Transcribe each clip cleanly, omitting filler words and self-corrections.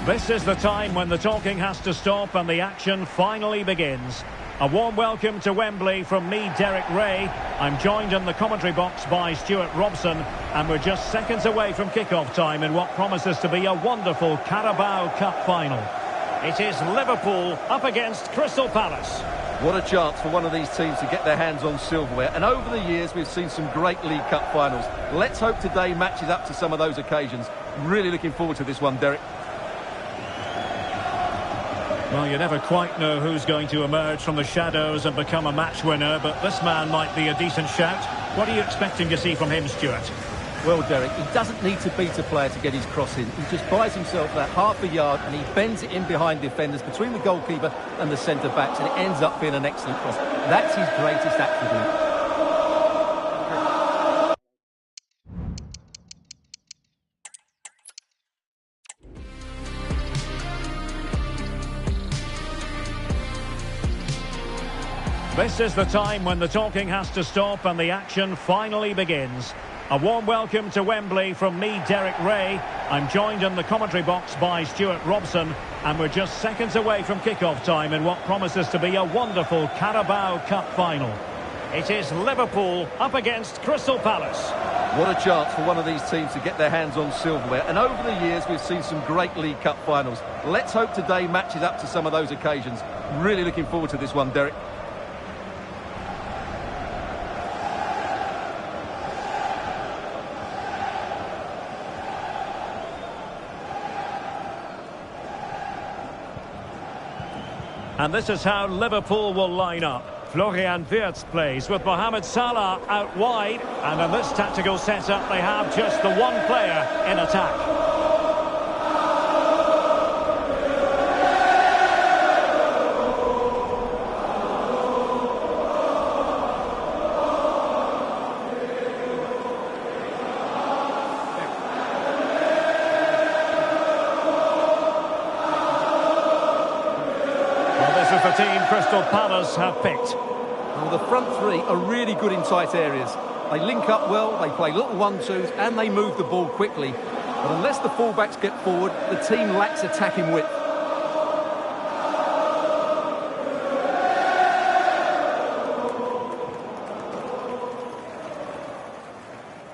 This is the time when the talking has to stop and the action finally begins. A warm welcome to Wembley from me, Derek Ray. I'm joined in the commentary box by Stuart Robson, and we're just seconds away from kick-off time in what promises to be a wonderful Carabao Cup final. It is Liverpool up against Crystal Palace. What a chance for one of these teams to get their hands on silverware. And over the years, we've seen some great League Cup finals. Let's hope today matches up to some of those occasions. Really looking forward to this one, Derek. Well, you never quite know who's going to emerge from the shadows and become a match winner, but this man might be a decent shout. What are you expecting to see from him, Stuart? Well, Derek, he doesn't need to beat a player to get his cross in. He just buys himself that half a yard and he bends it in behind defenders between the goalkeeper and the centre-backs, and it ends up being an excellent cross. That's his greatest attribute. This is the time when the talking has to stop and the action finally begins. A warm welcome to Wembley from me, Derek Ray. I'm joined in the commentary box by Stuart Robson, and we're just seconds away from kick-off time in what promises to be a wonderful Carabao Cup final. It is Liverpool up against Crystal Palace. What a chance for one of these teams to get their hands on silverware. And over the years, we've seen some great League Cup finals. Let's hope today matches up to some of those occasions. Really looking forward to this one, Derek. And this is how Liverpool will line up. Florian Wirtz plays with Mohamed Salah out wide. And in this tactical setup, they have just the one player in attack. This is the team Crystal Palace have picked. Well, the front three are really good in tight areas. They link up well, they play little one-twos, and they move the ball quickly. But unless the fullbacks get forward, the team lacks attacking width.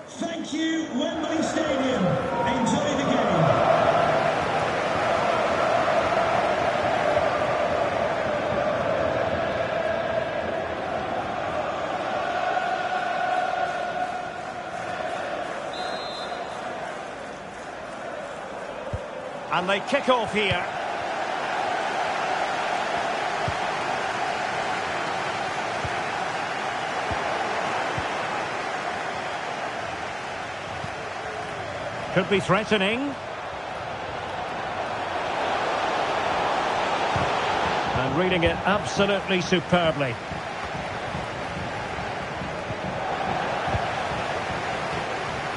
Thank you, Wembley Stadium. Enjoy the game. And they kick off here. Could be threatening. And reading it absolutely superbly.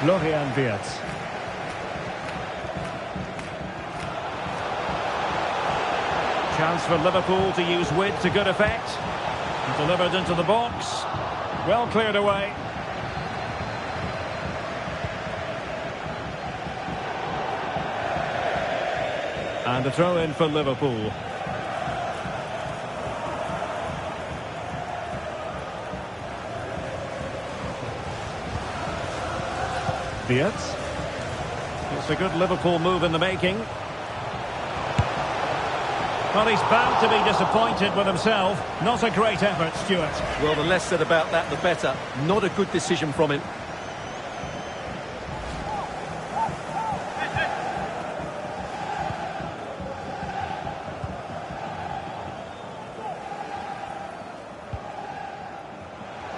Florian Wirtz. Chance for Liverpool to use width to good effect. Delivered into the box. Well cleared away. And a throw in for Liverpool. Wirtz. It's a good Liverpool move in the making. Well, he's bound to be disappointed with himself. Not a great effort, Stuart. Well, the less said about that, the better. Not a good decision from him.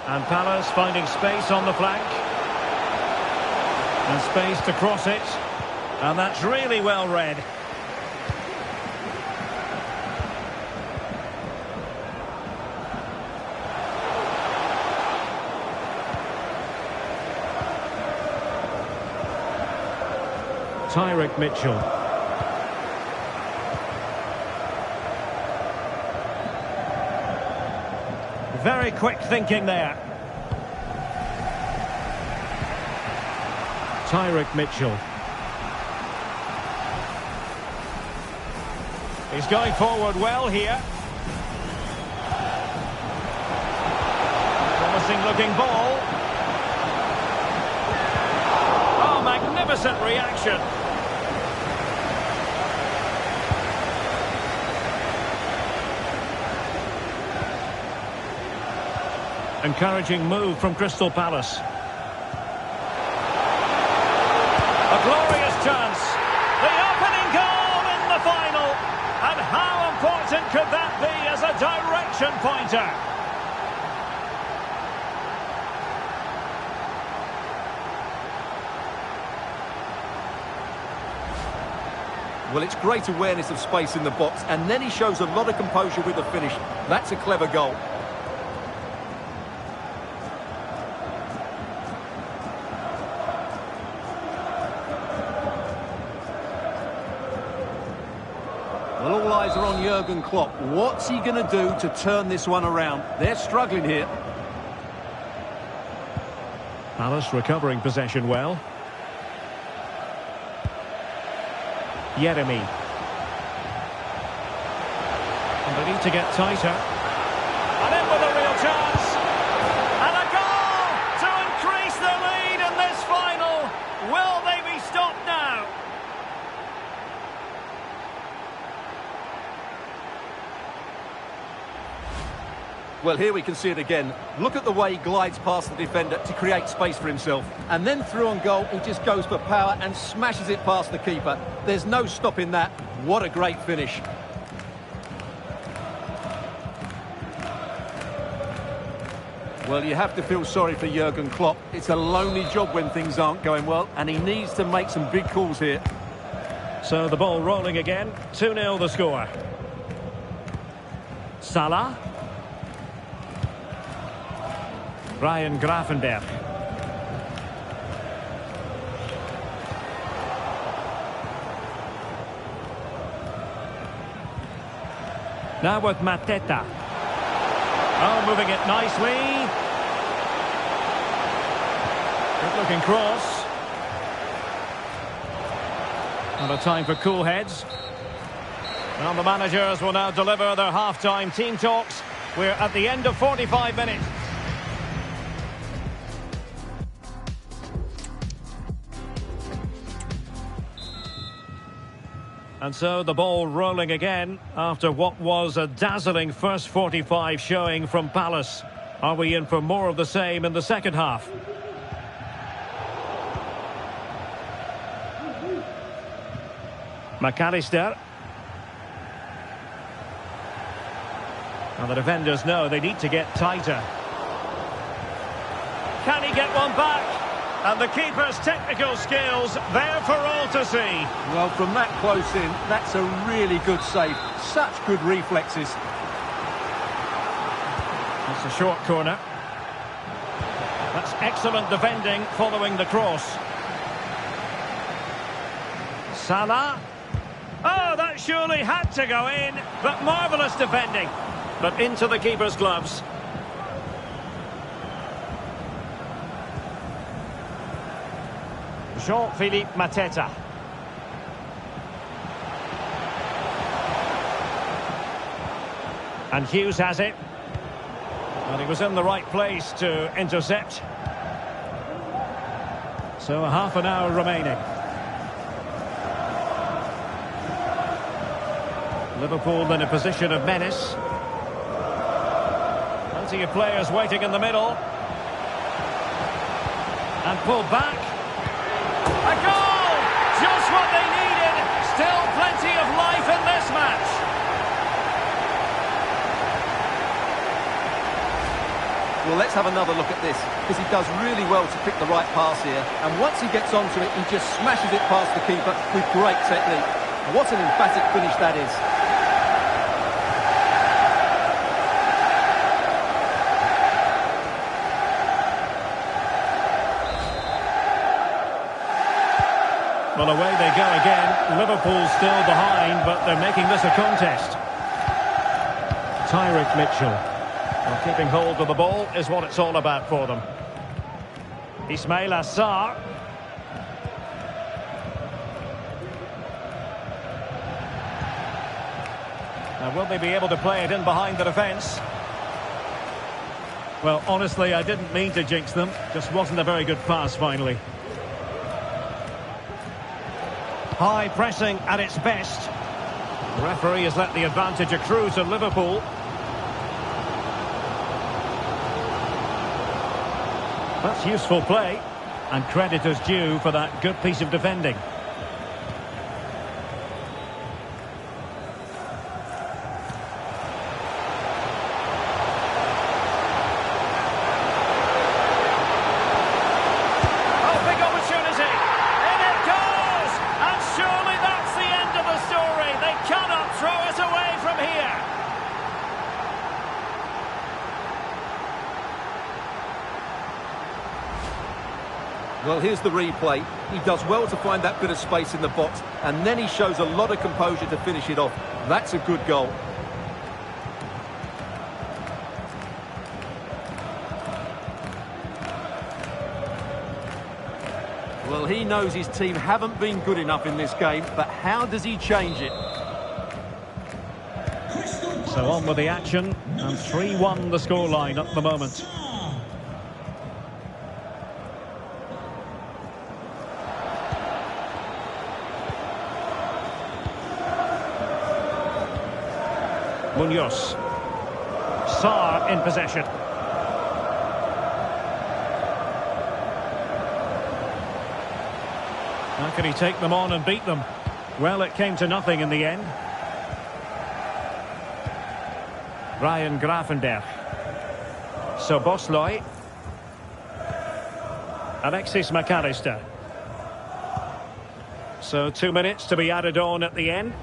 And Palace finding space on the flank. And space to cross it. And that's really well read. Tyrick Mitchell. Very quick thinking there. Tyrick Mitchell. He's going forward well here. Promising looking ball. Oh, magnificent reaction. Encouraging move from Crystal Palace. A glorious chance. The opening goal in the final. And how important could that be as a direction pointer? Well, it's great awareness of space in the box, and then he shows a lot of composure with the finish. That's a clever goal. Well, all eyes are on Jurgen Klopp. What's he going to do to turn this one around? They're struggling here. Palace recovering possession well. Yeremy. And they need to get tighter. And in with a real chance. And a goal to increase the lead in this final. Will they be stopped now? Well, here we can see it again. Look at the way he glides past the defender to create space for himself. And then through on goal, he just goes for power and smashes it past the keeper. There's no stopping that. What a great finish. Well, you have to feel sorry for Jurgen Klopp. It's a lonely job when things aren't going well, and he needs to make some big calls here. So the ball rolling again. 2-0 the score. Salah. Ryan Gravenberch. Now with Mateta. Oh, moving it nicely. Good looking cross. And a time for cool heads. Well, the managers will now deliver their half-time team talks. We're at the end of 45 minutes. And so the ball rolling again after what was a dazzling first 45 showing from Palace. Are we in for more of the same in the second half? McAllister. And the defenders know they need to get tighter. Can he get one back? And the keeper's technical skills there for all to see. Well, from that close in, that's a really good save. Such good reflexes. It's a short corner. That's excellent defending following the cross. Salah. Oh, that surely had to go in. But marvellous defending. But into the keeper's gloves. Jean-Philippe Mateta. And Hughes has it. And he was in the right place to intercept. So a half an hour remaining. Liverpool in a position of menace. Plenty of players waiting in the middle. And pulled back. A goal! Just what they needed. Still plenty of life in this match. Well, let's have another look at this, because he does really well to pick the right pass here. And once he gets onto it, he just smashes it past the keeper with great technique. What an emphatic finish that is. Well, away they go again. Liverpool still behind, but they're making this a contest. Tyrick Mitchell. Well, keeping hold of the ball is what it's all about for them. Ismail Assar. Now, will they be able to play it in behind the defence? Well, honestly, I didn't mean to jinx them. Just wasn't a very good pass, finally. High pressing at its best. The referee has let the advantage accrue to Liverpool. That's useful play, and credit is due for that good piece of defending. Well, here's the replay. He does well to find that bit of space in the box, and then he shows a lot of composure to finish it off. That's a good goal. Well, he knows his team haven't been good enough in this game, but how does he change it? So on with the action, and 3-1 the scoreline at the moment. Munoz. Sarr in possession. How can he take them on and beat them? Well, it came to nothing in the end. Ryan Gravenberch. Szoboszlai. Alexis McAllister. So 2 minutes to be added on at the end.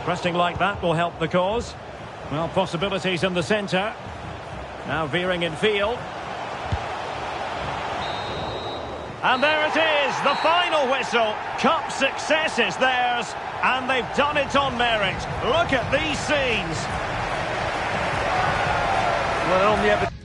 Pressing like that will help the cause. Well, possibilities in the centre. Now veering in field. And there it is, the final whistle. Cup success is theirs, and they've done it on merit. Look at these scenes. Well, on the evidence.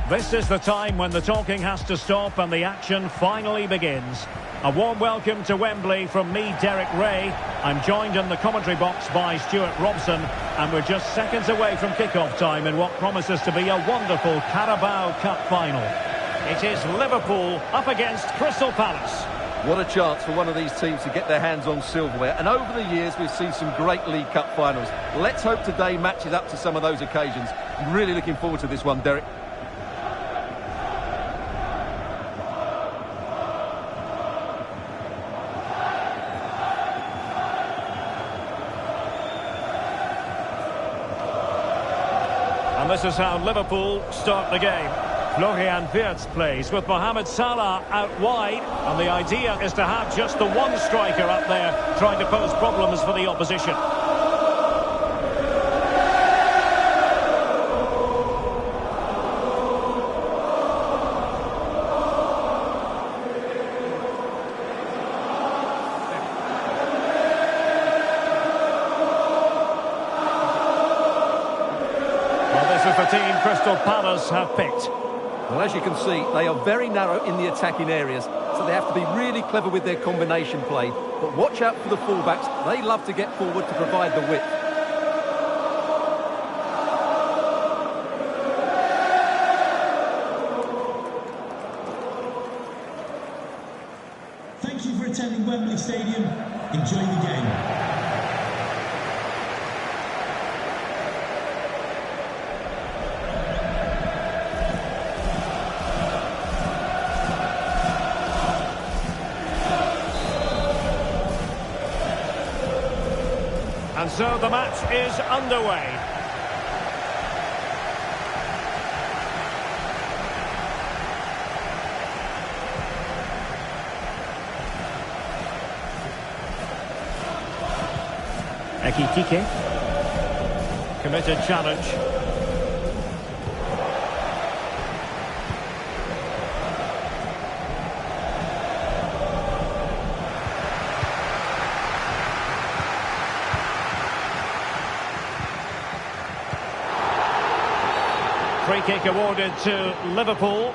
This is the time when the talking has to stop and the action finally begins. A warm welcome to Wembley from me, Derek Ray. I'm joined in the commentary box by Stuart Robson, and we're just seconds away from kick-off time in what promises to be a wonderful Carabao Cup final. It is Liverpool up against Crystal Palace. What a chance for one of these teams to get their hands on silverware. And over the years, we've seen some great League Cup finals. Let's hope today matches up to some of those occasions. I'm really looking forward to this one, Derek. And this is how Liverpool start the game. Florian Wirtz plays with Mohamed Salah out wide, and the idea is to have just the one striker up there trying to pose problems for the opposition. Well, this is the team Crystal Palace have picked. Well, as you can see, they are very narrow in the attacking areas, so they have to be really clever with their combination play. But watch out for the fullbacks. They love to get forward to provide the width. Thank you for attending Wembley Stadium. Enjoy the game. And so the match is underway. Ekitike. Committed challenge. free kick awarded to Liverpool.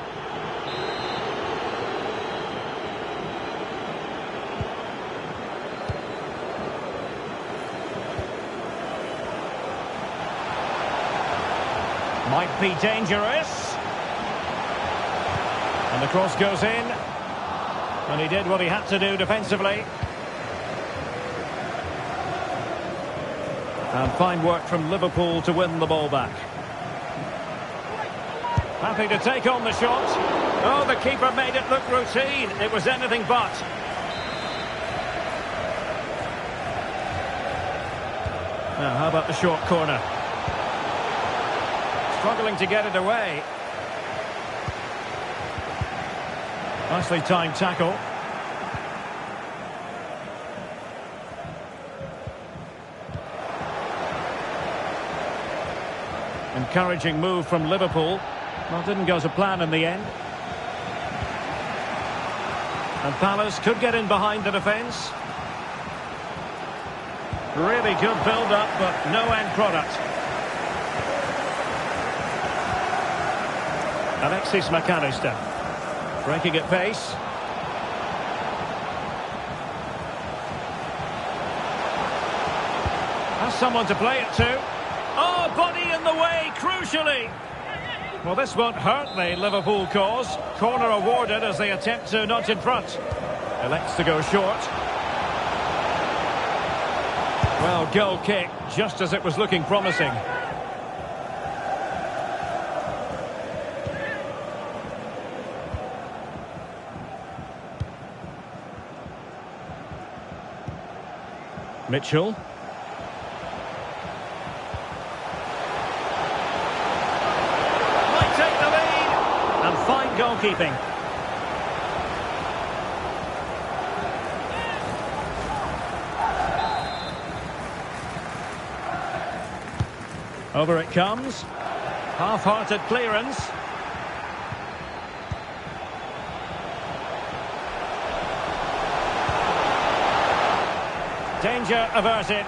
Might be dangerous. And the cross goes in. And he did what he had to do defensively. And fine work from Liverpool to win the ball back. Happy to take on the shot. Oh, the keeper made it look routine. It was anything but. Now, how about the short corner? Struggling to get it away. Nicely timed tackle. Encouraging move from Liverpool. Well, didn't go to plan in the end. And Palace could get in behind the defence. Really good build-up, but no end product. Alexis McAllister. Breaking at pace. Has someone to play it to. Oh, body in the way, crucially. Well, this won't hurt the Liverpool cause. Corner awarded as they attempt to nudge in front. Elects to go short. Well, goal kick, just as it was looking promising. Mitchell. Might take the lead. And fine goalkeeping. Over it comes. Half-hearted clearance. Danger averted.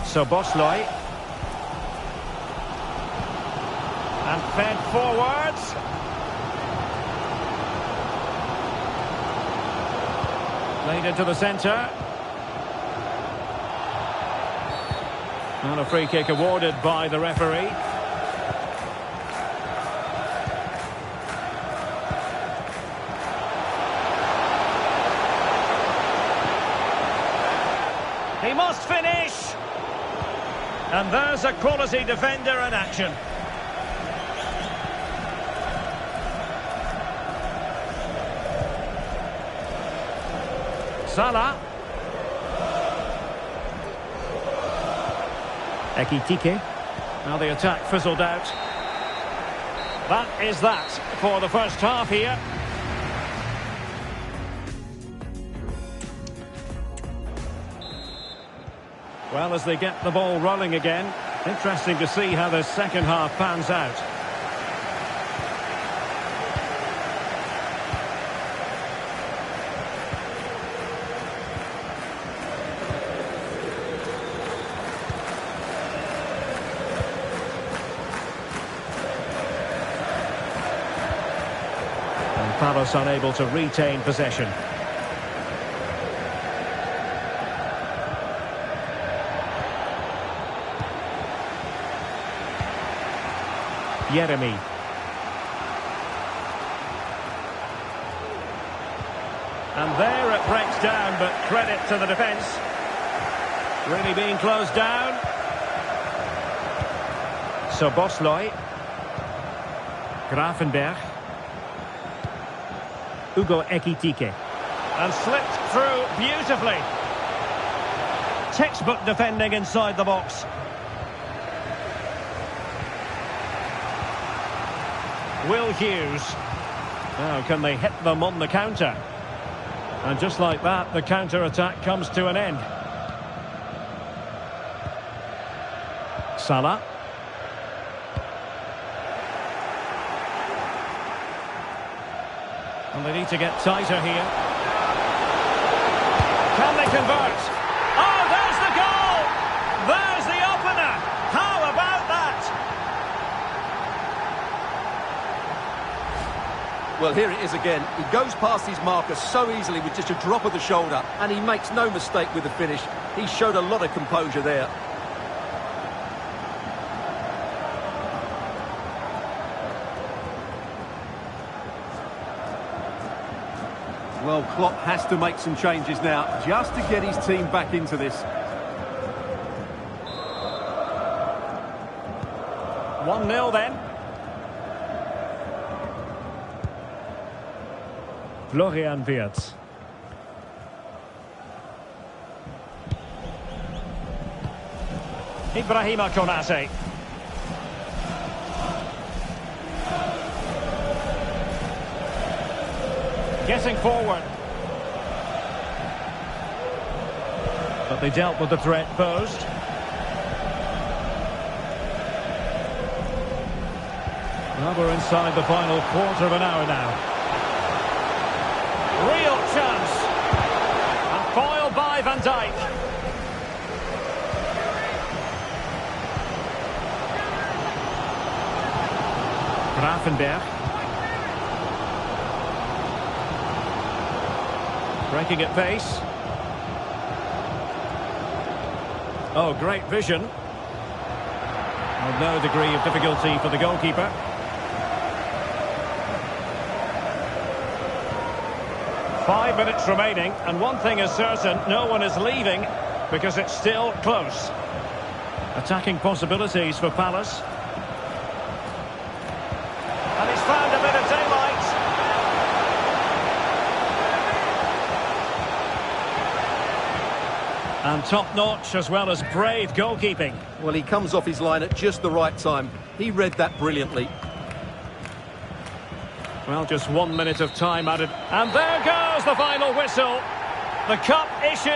So Bosley. And fed forwards. Played into the centre. And a free kick awarded by the referee. He must finish. And there's a quality defender in action. Salah. Ekitike. Now the attack fizzled out. That is that for the first half here. Well, as they get the ball rolling again, interesting to see how the second half pans out. And Palace unable to retain possession. Jeremy. And there it breaks down, but credit to the defence. Really being closed down. So Bosley. Gravenberg. Ugo Ekitike. And slipped through beautifully. Textbook defending inside the box. Will Hughes. Now, can they hit them on the counter? And just like that, the counter-attack comes to an end. Salah. And they need to get tighter here. Can they convert? Oh, there's the goal! Well, here it is again. He goes past his marker so easily with just a drop of the shoulder, and he makes no mistake with the finish. He showed a lot of composure there. Well, Klopp has to make some changes now, just to get his team back into this. 1-0 then. Florian Wirtz. Ibrahima Konate. Getting forward. But they dealt with the threat posed. Well, we're inside the final quarter of an hour now. Real chance. And foiled by Van Dijk. Gravenberch. Breaking at pace. Oh, great vision. With no degree of difficulty for the goalkeeper. Five minutes remaining, and one thing is certain, no one is leaving because it's still close. Attacking possibilities for Palace. And he's found a bit of daylight. And top-notch as well as brave goalkeeping. Well, he comes off his line at just the right time. He read that brilliantly. Well, just 1 minute of time added. And there goes the final whistle. The cup issue.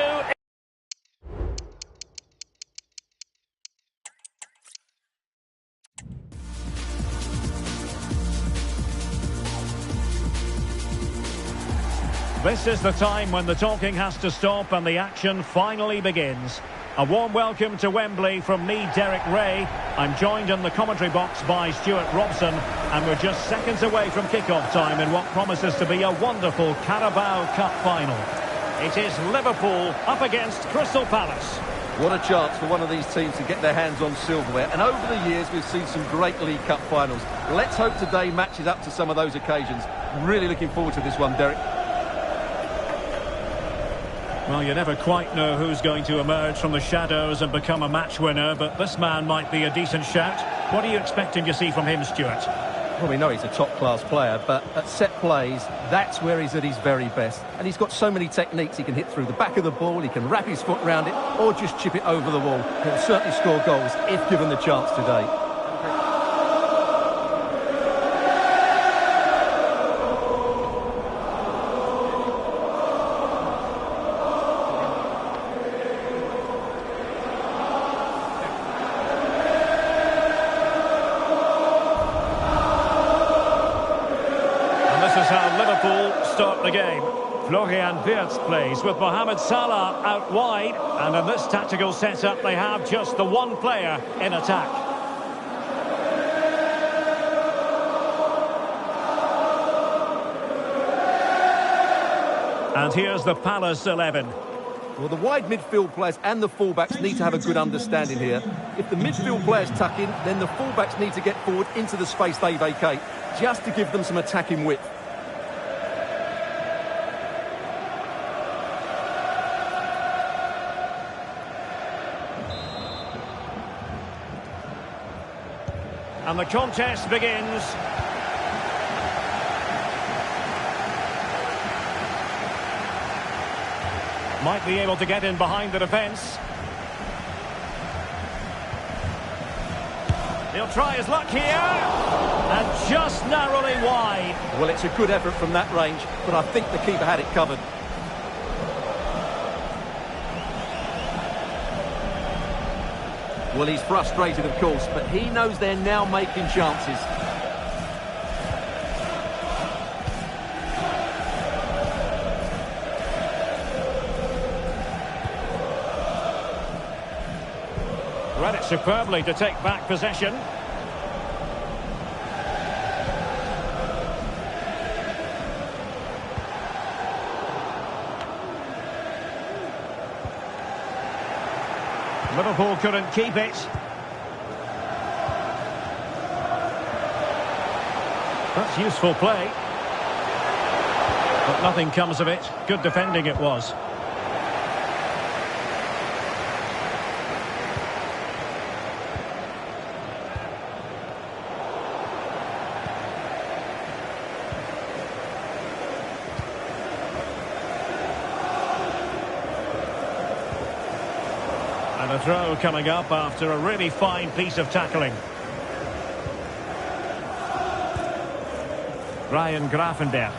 This is the time when the talking has to stop and the action finally begins. A warm welcome to Wembley from me, Derek Ray. I'm joined in the commentary box by Stuart Robson, and we're just seconds away from kick-off time in what promises to be a wonderful Carabao Cup final. It is Liverpool up against Crystal Palace. What a chance for one of these teams to get their hands on silverware. And over the years, we've seen some great League Cup finals. Let's hope today matches up to some of those occasions. Really looking forward to this one, Derek. Well, you never quite know who's going to emerge from the shadows and become a match winner, but this man might be a decent shout. What are you expecting to see from him, Stuart? Well, we know he's a top-class player, but at set plays, that's where he's at his very best. And he's got so many techniques. He can hit through the back of the ball, he can wrap his foot around it, or just chip it over the wall. He'll certainly score goals if given the chance today. How Liverpool start the game. Florian Wirtz plays with Mohamed Salah out wide, and in this tactical setup they have just the one player in attack. And here's the Palace 11. Well, the wide midfield players and the fullbacks need to have a good understanding here. If the midfield players tuck in, then the fullbacks need to get forward into the space they vacate, just to give them some attacking width. And the contest begins. Might be able to get in behind the defence. He'll try his luck here. And just narrowly wide. Well, it's a good effort from that range, but I think the keeper had it covered. Well, he's frustrated, of course, but he knows they're now making chances. Read it superbly to take back possession. Liverpool couldn't keep it. That's useful play. But nothing comes of it. Good defending it was. And a throw coming up after a really fine piece of tackling. Ryan Gravenberch.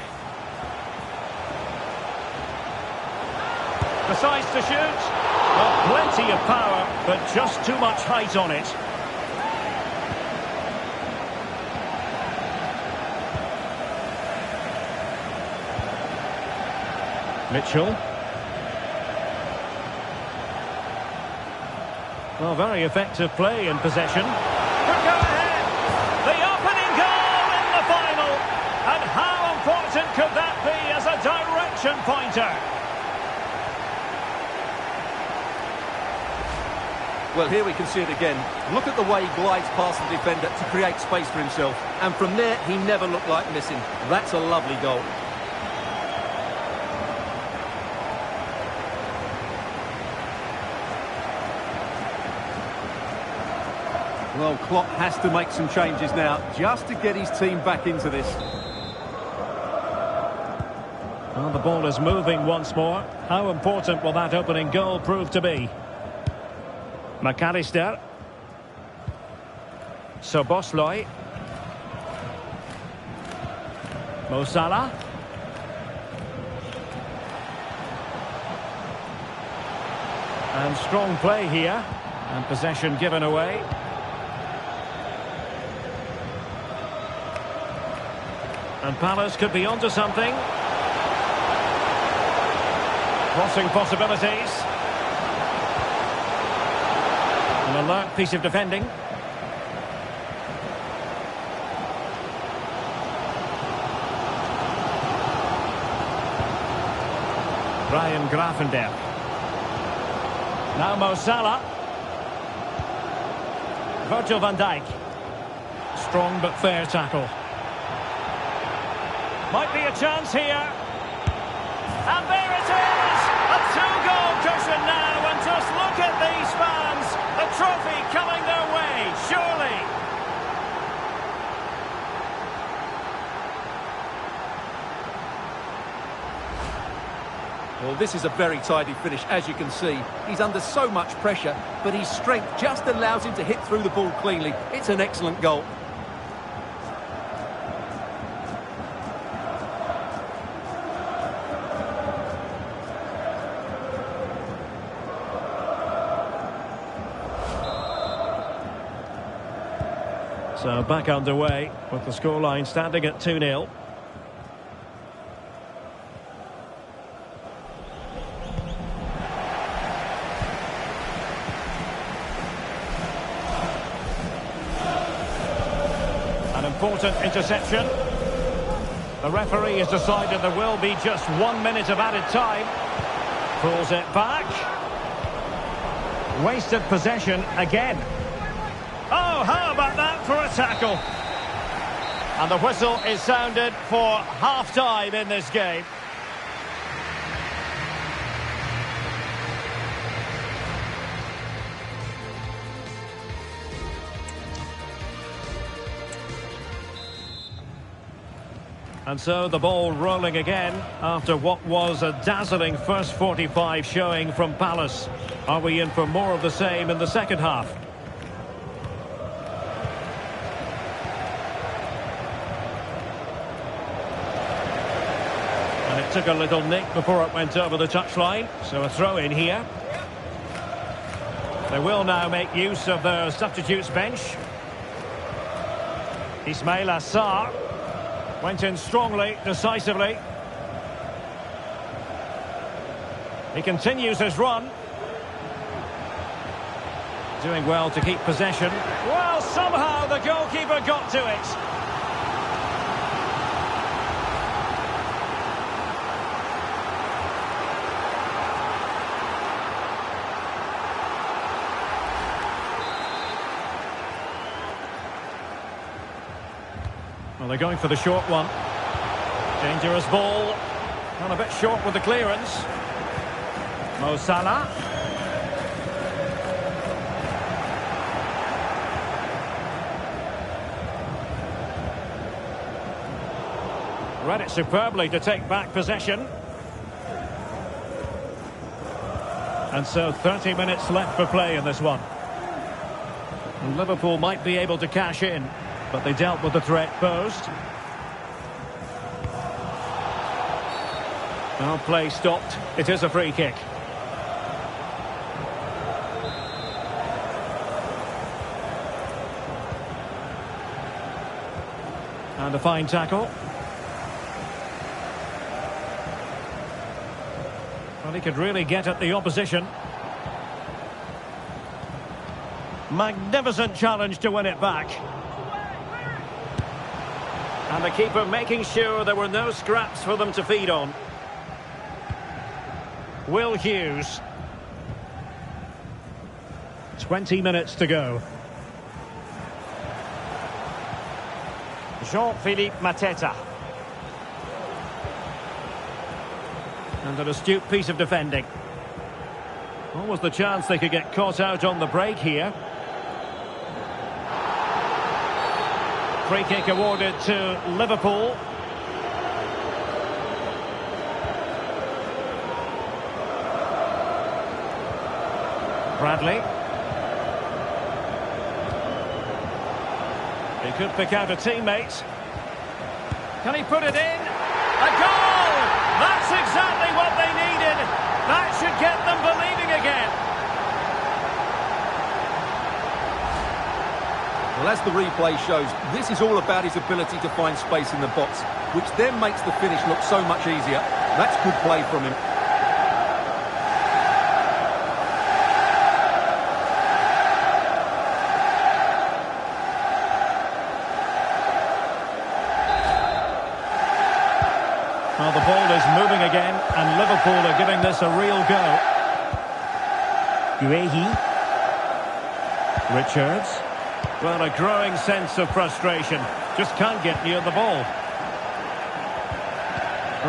Decides to shoot. Well, plenty of power, but just too much height on it. Mitchell. Well, very effective play in possession. Could go ahead. The opening goal in the final. And how important could that be as a direction pointer? Well, here we can see it again. Look at the way he glides past the defender to create space for himself. And from there, he never looked like missing. That's a lovely goal. Well, Klopp has to make some changes now, just to get his team back into this. Well, the ball is moving once more. How important will that opening goal prove to be? McAllister. Szoboszlai. Mo Salah. And strong play here. And possession given away. And Palace could be onto something. Crossing possibilities. An alert piece of defending. Ryan Gravenberch. Now Mo Salah. Virgil van Dijk. Strong but fair tackle. Might be a chance here. And there it is! A two-goal cushion now, and just look at these fans. The trophy coming their way, surely. Well, this is a very tidy finish, as you can see. He's under so much pressure, but his strength just allows him to hit through the ball cleanly. It's an excellent goal. So back underway with the scoreline standing at 2-0. An important interception. The referee has decided there will be just 1 minute of added time. Pulls it back. Wasted possession again. Oh, how about that for a tackle? And the whistle is sounded for half-time in this game. And so the ball rolling again after what was a dazzling first 45 showing from Palace. Are we in for more of the same in the second half? And it took a little nick before it went over the touchline, so a throw in here. They will now make use of their substitutes bench. Ismail Assar went in strongly, decisively. He continues his run. Doing well to keep possession. Well, somehow the goalkeeper got to it. Well, they're going for the short one. Dangerous ball. And a bit short with the clearance. Mo Salah. Read it superbly to take back possession. And so 30 minutes left for play in this one. And Liverpool might be able to cash in, but they dealt with the threat posed. Now play stopped. It is a free kick. And a fine tackle. Well, he could really get at the opposition. Magnificent challenge to win it back. And the keeper making sure there were no scraps for them to feed on. Will Hughes. 20 minutes to go. Jean-Philippe Mateta. And an astute piece of defending. What was the chance they could get caught out on the break here? Free kick awarded to Liverpool. Bradley. He could pick out a teammate. Can he put it in? A goal! That's exactly what they needed. That should get them believing again. Well, as the replay shows, this is all about his ability to find space in the box, which then makes the finish look so much easier. That's good play from him. Well, the ball is moving again, and Liverpool are giving this a real go. Guehi. Richards. Well, a growing sense of frustration. Just can't get near the ball.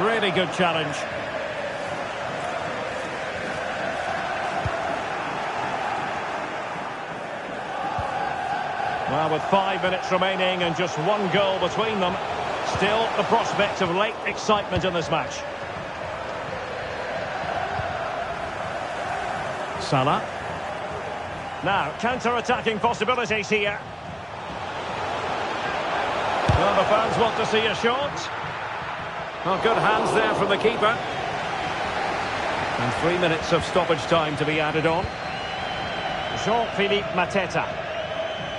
Really good challenge. Well, with 5 minutes remaining and just one goal between them, still the prospect of late excitement in this match. Salah. Now, counter-attacking possibilities here. Well, the fans want to see a shot. Well, good hands there from the keeper. And 3 minutes of stoppage time to be added on. Jean-Philippe Mateta.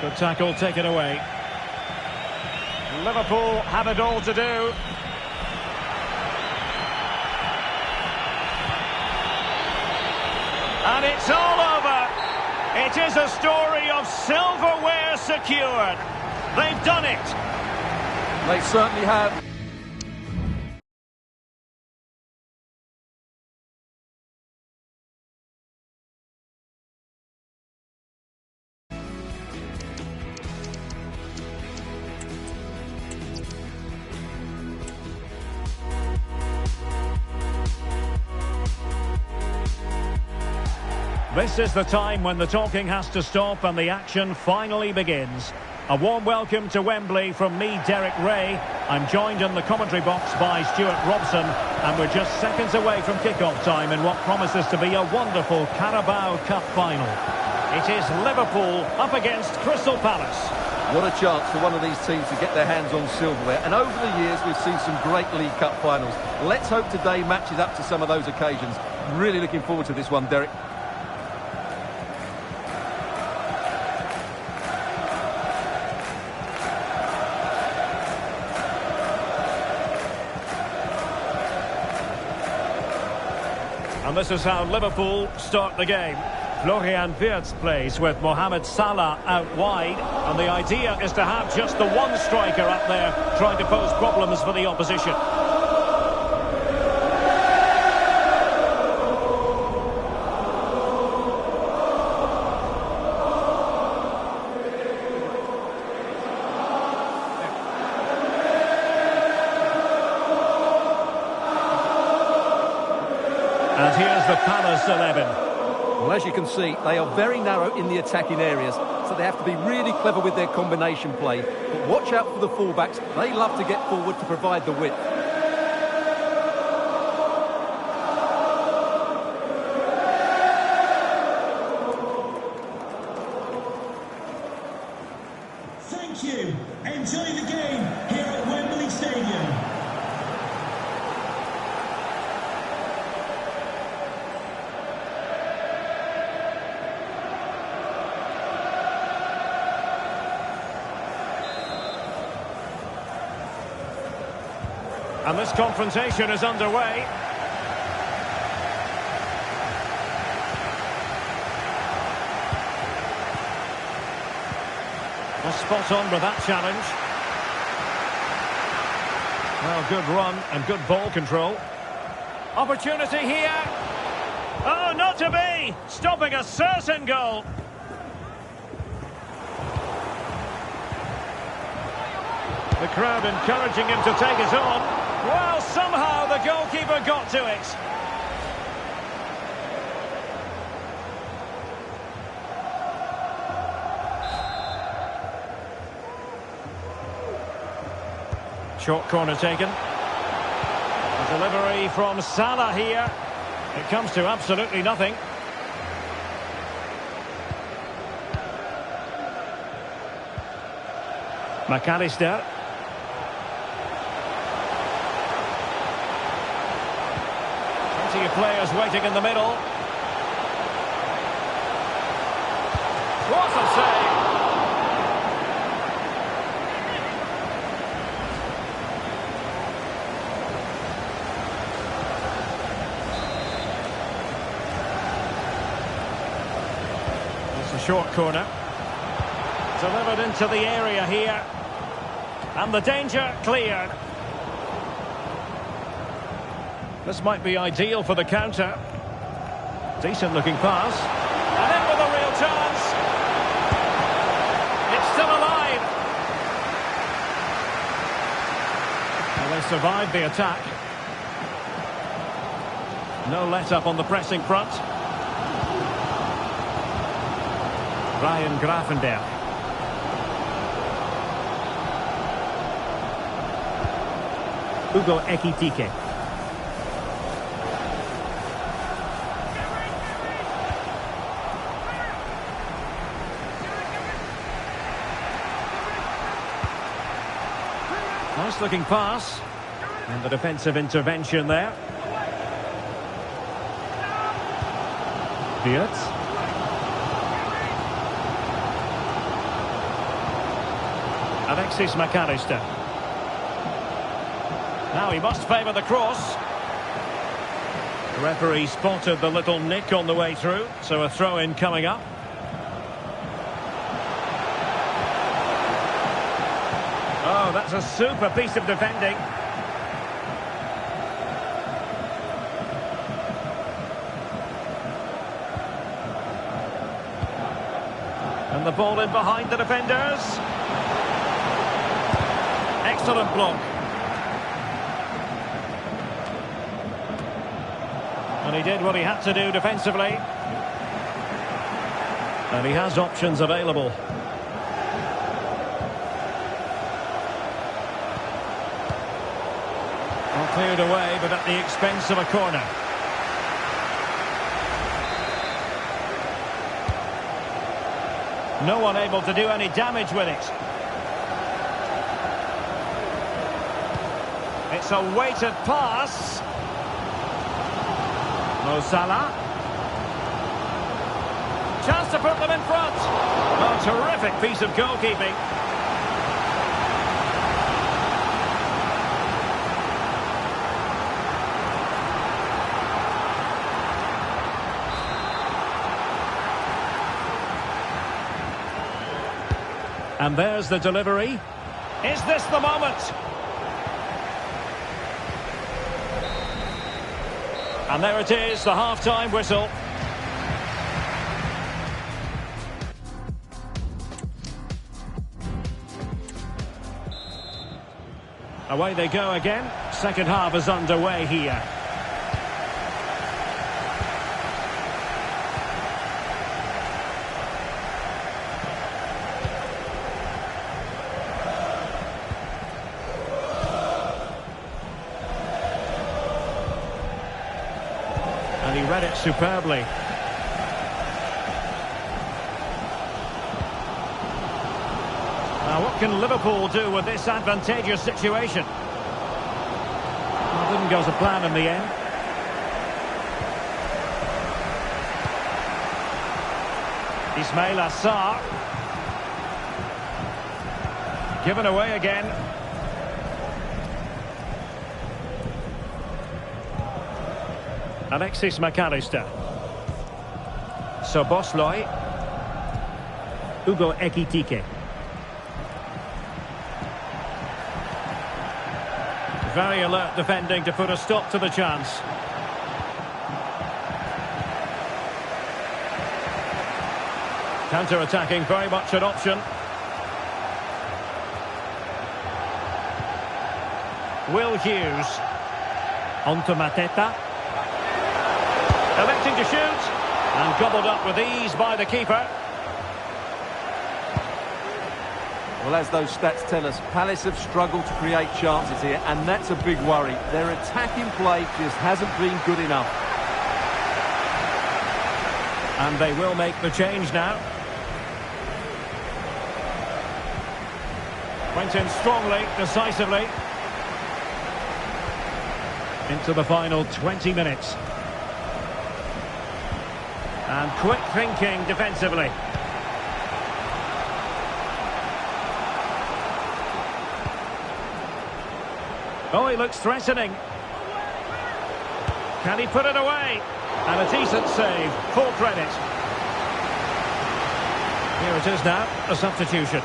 Good tackle taken away. Liverpool have it all to do. And it's all over. It is a story of silverware secured. They've done it. They certainly have. This is the time when the talking has to stop and the action finally begins. A warm welcome to Wembley from me, Derek Ray. I'm joined in the commentary box by Stuart Robson, and we're just seconds away from kick-off time in what promises to be a wonderful Carabao Cup final. It is Liverpool up against Crystal Palace. What a chance for one of these teams to get their hands on silverware. And over the years, we've seen some great League Cup finals. Let's hope today matches up to some of those occasions. Really looking forward to this one, Derek. And this is how Liverpool start the game. Florian Wirtz plays with Mohamed Salah out wide. And the idea is to have just the one striker up there trying to pose problems for the opposition. And here's the Palace 11. Well, as you can see, they are very narrow in the attacking areas, so they have to be really clever with their combination play. But watch out for the fullbacks. They love to get forward to provide the width. Thank you. Enjoy the game here at Wembley Stadium. And this confrontation is underway. Well, spot on with that challenge. Well, good run and good ball control. Opportunity here. Oh, not to be! Stopping a certain goal. The crowd encouraging him to take it on. Well, somehow the goalkeeper got to it. Short corner taken. The delivery from Salah here. It comes to absolutely nothing. McAllister. Plenty of players waiting in the middle. What a save! It's a short corner. Delivered into the area here. And the danger cleared. This might be ideal for the counter. Decent looking pass. And in with a real chance. It's still alive. Well, they survived the attack. No let-up on the pressing front. Ryan Gravenberch. Hugo Ekitike. Nice looking pass. And the defensive intervention there. Wirtz. Alexis McAllister. Now he must favour the cross. The referee spotted the little nick on the way through, so a throw-in coming up. Oh, that's a super piece of defending. And the ball in behind the defenders. Excellent block. And he did what he had to do defensively. And he has options available. Well, cleared away, but at the expense of a corner. No one able to do any damage with it. It's a weighted pass. Mo Salah. Chance to put them in front. Oh, terrific piece of goalkeeping. And there's the delivery. Is this the moment? And there it is, the half-time whistle. Away they go again. Second half is underway here. read it superbly. Now, what can Liverpool do with this advantageous situation? Well, it didn't go to plan in the end. Ismail Assar. Given away again. Alexis McAllister. Szoboszlai. Hugo Ekitike. Very alert defending to put a stop to the chance. Counter-attacking, very much an option. Will Hughes. On to Mateta. Electing to shoot. And gobbled up with ease by the keeper. Well, as those stats tell us, Palace have struggled to create chances here, and that's a big worry. Their attacking play just hasn't been good enough. And they will make the change now. Went in strongly, decisively. Into the final 20 minutes. And quick thinking defensively. Oh, he looks threatening. Can he put it away? And a decent save. Full credit. Here it is now, a substitution.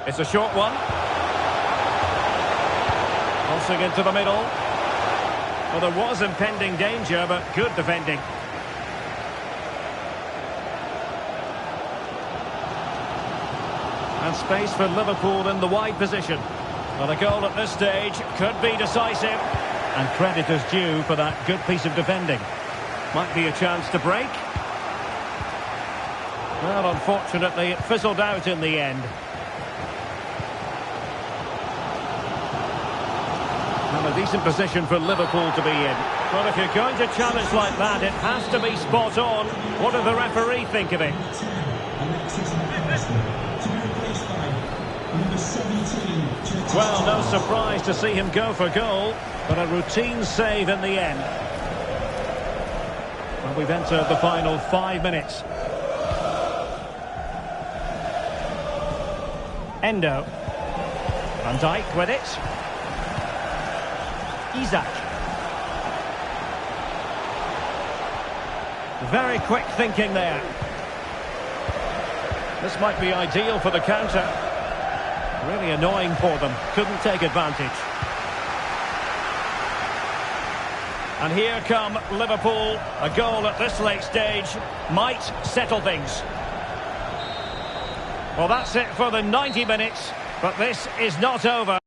It's a short one. Crossing into the middle. Well, there was impending danger, but good defending. And space for Liverpool in the wide position. Well, a goal at this stage could be decisive. And credit is due for that good piece of defending. Might be a chance to break. Well, unfortunately, it fizzled out in the end. Well, a decent position for Liverpool to be in. But if you're going to challenge like that, it has to be spot on. What does the referee think of it? Well, no surprise to see him go for goal, but a routine save in the end. Well, we've entered the final 5 minutes. Endo. Van Dijk with it. Isak. Very quick thinking there. This might be ideal for the counter. Really annoying for them. Couldn't take advantage. And here come Liverpool. A goal at this late stage might settle things. Well, that's it for the 90 minutes, but this is not over.